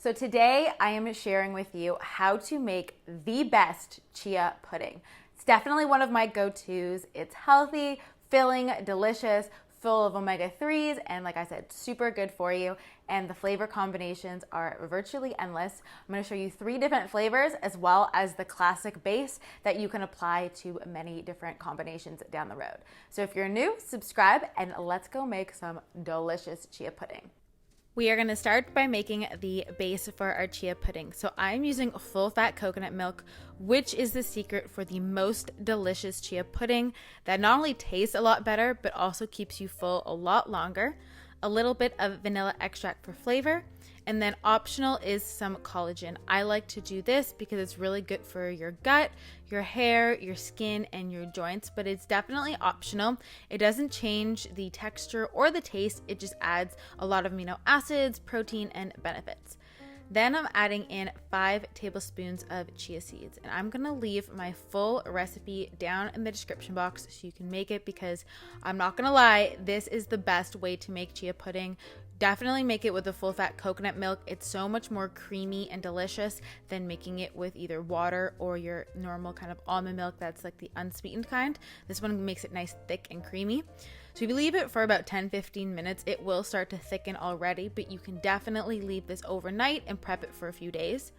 So today I am sharing with you how to make the best chia pudding. It's definitely one of my go-tos. It's healthy, filling, delicious, full of omega-3s, and like I said, super good for you. And the flavor combinations are virtually endless. I'm going to show you 3 different flavors as well as the classic base that you can apply to many different combinations down the road. So if you're new, subscribe and let's go make some delicious chia pudding. We are going to start by making the base for our chia pudding. So I'm using full fat coconut milk, which is the secret for the most delicious chia pudding that not only tastes a lot better, but also keeps you full a lot longer. A little bit of vanilla extract for flavor, and then optional is some collagen. I like to do this because it's really good for your gut, your hair, your skin, and your joints, but it's definitely optional. It doesn't change the texture or the taste. It just adds a lot of amino acids, protein, and benefits. Then I'm adding in 5 tablespoons of chia seeds, and I'm gonna leave my full recipe down in the description box so you can make it, because I'm not gonna lie, this is the best way to make chia pudding. Definitely make it with the full fat coconut milk. It's so much more creamy and delicious than making it with either water or your normal kind of almond milk that's like the unsweetened kind. This one makes it nice, thick, and creamy. So if you leave it for about 10-15 minutes, it will start to thicken already, but you can definitely leave this overnight and prep it for a few days.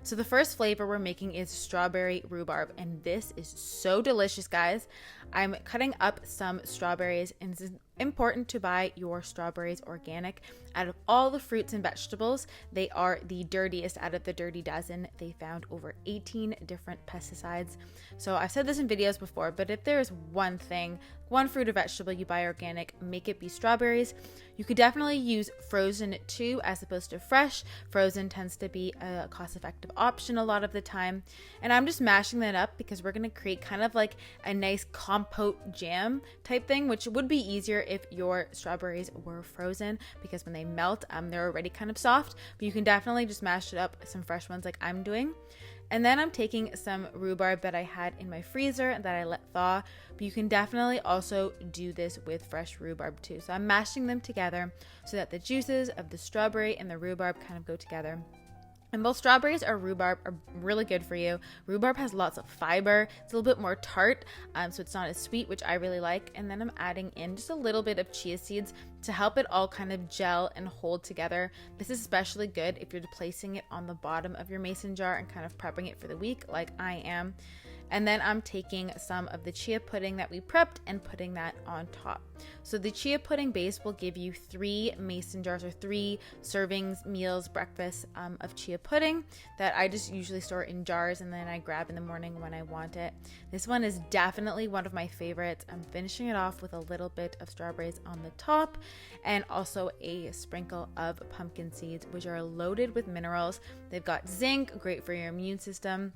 So the first flavor we're making is strawberry rhubarb, and this is so delicious, guys. I'm cutting up some strawberries, and it's important to buy your strawberries organic. Out of all the fruits and vegetables, they are the dirtiest out of the dirty dozen. They found over 18 different pesticides. So I've said this in videos before, but if there's one thing, one fruit or vegetable you buy organic, make it be strawberries. You could definitely use frozen too, as opposed to fresh. Frozen tends to be a cost-effective option a lot of the time. And I'm just mashing that up because we're going to create kind of like a nice compote jam type thing, which would be easier if your strawberries were frozen, because when they melt, they're already kind of soft. But you can definitely just mash it up, some fresh ones like I'm doing. And then I'm taking some rhubarb that I had in my freezer that I let thaw, but you can definitely also do this with fresh rhubarb too. So I'm mashing them together so that the juices of the strawberry and the rhubarb kind of go together. And both strawberries or rhubarb are really good for you. Rhubarb has lots of fiber. It's a little bit more tart, so it's not as sweet, which I really like. And then I'm adding in just a little bit of chia seeds to help it all kind of gel and hold together. This is especially good if you're placing it on the bottom of your mason jar and kind of prepping it for the week like I am. And then I'm taking some of the chia pudding that we prepped and putting that on top. So the chia pudding base will give you 3 mason jars or 3 servings, meals, breakfasts of chia pudding that I just usually store in jars and then I grab in the morning when I want it. This one is definitely one of my favorites. I'm finishing it off with a little bit of strawberries on the top and also a sprinkle of pumpkin seeds, which are loaded with minerals. They've got zinc, great for your immune system.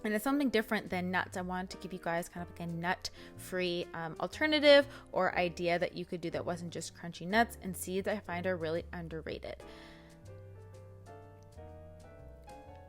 And it's something different than nuts. I wanted to give you guys kind of like a nut-free alternative or idea that you could do that wasn't just crunchy nuts, and seeds I find are really underrated.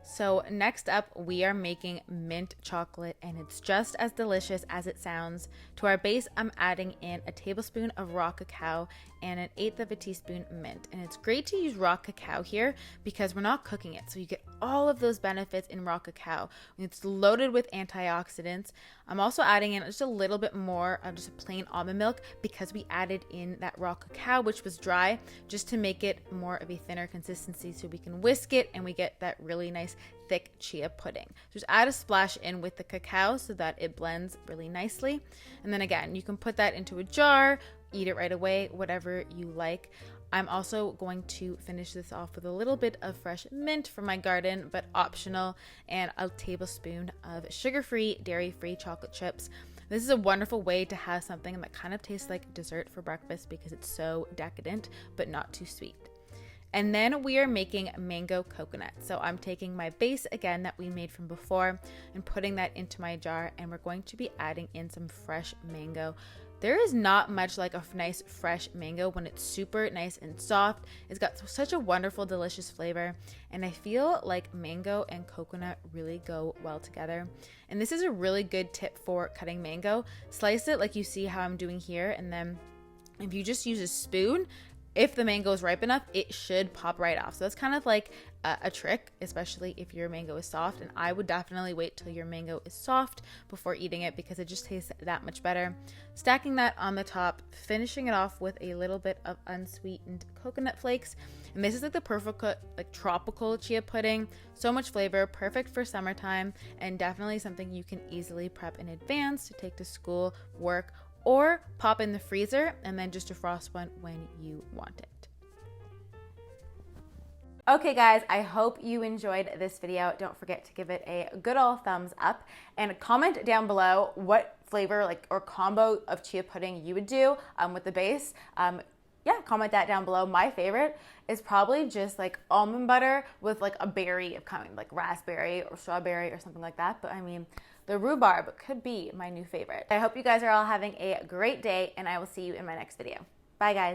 So next up, we are making mint chocolate, and it's just as delicious as it sounds. To our base, I'm adding in a tablespoon of raw cacao and 1/8 of a teaspoon mint. And it's great to use raw cacao here because we're not cooking it. So you get all of those benefits in raw cacao. It's loaded with antioxidants. I'm also adding in just a little bit more of just plain almond milk because we added in that raw cacao, which was dry, just to make it more of a thinner consistency so we can whisk it and we get that really nice thick chia pudding. Just add a splash in with the cacao so that it blends really nicely. And then again, you can put that into a jar, eat it right away, whatever you like. I'm also going to finish this off with a little bit of fresh mint from my garden, but optional, and a tablespoon of sugar-free, dairy-free chocolate chips. This is a wonderful way to have something that kind of tastes like dessert for breakfast because it's so decadent, but not too sweet. And then we are making mango coconut. So I'm taking my base again that we made from before and putting that into my jar, and we're going to be adding in some fresh mango. There is not much like a nice fresh mango when it's super nice and soft. It's got such a wonderful, delicious flavor. And I feel like mango and coconut really go well together. And this is a really good tip for cutting mango. Slice it like you see how I'm doing here. And then if you just use a spoon, if the mango is ripe enough, it should pop right off. So that's kind of like a trick, especially if your mango is soft. And I would definitely wait till your mango is soft before eating it because it just tastes that much better. Stacking that on the top, finishing it off with a little bit of unsweetened coconut flakes. And this is like the perfect like tropical chia pudding. So much flavor, perfect for summertime, and definitely something you can easily prep in advance to take to school, work, or pop in the freezer and then just defrost one when you want it. Okay guys, I hope you enjoyed this video. Don't forget to give it a good old thumbs up and comment down below what flavor or combo of chia pudding you would do with the base. Yeah, comment that down below. My favorite is probably just like almond butter with like a berry of kind, like raspberry or strawberry or something like that. But I mean, the rhubarb could be my new favorite. I hope you guys are all having a great day, and I will see you in my next video. Bye guys.